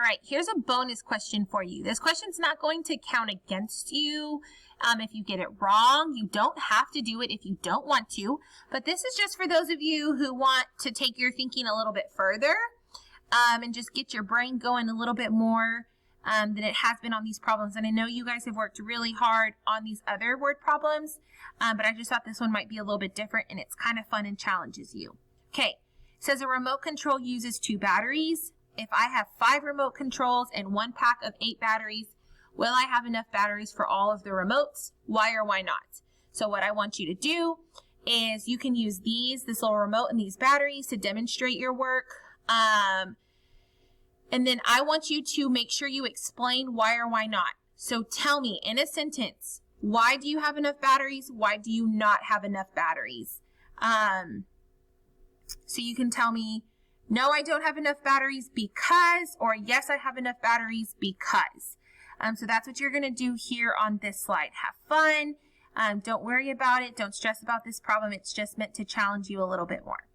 right, here's a bonus question for you. This question's not going to count against you if you get it wrong. You don't have to do it if you don't want to, but this is just for those of you who want to take your thinking a little bit further and just get your brain going a little bit more than it has been on these problems. And I know you guys have worked really hard on these other word problems, but I just thought this one might be a little bit different, and it's kind of fun and challenges you. Okay, it says a remote control uses 2 batteries. If I have 5 remote controls and 1 pack of 8 batteries, will I have enough batteries for all of the remotes? Why or why not? So what I want you to do is you can use this little remote and these batteries to demonstrate your work. And then I want you to make sure you explain why or why not. So tell me in a sentence, why do you have enough batteries? Why do you not have enough batteries? So you can tell me, no, I don't have enough batteries because, or yes, I have enough batteries because. So that's what you're going to do here on this slide. Have fun. Don't worry about it. Don't stress about this problem. It's just meant to challenge you a little bit more.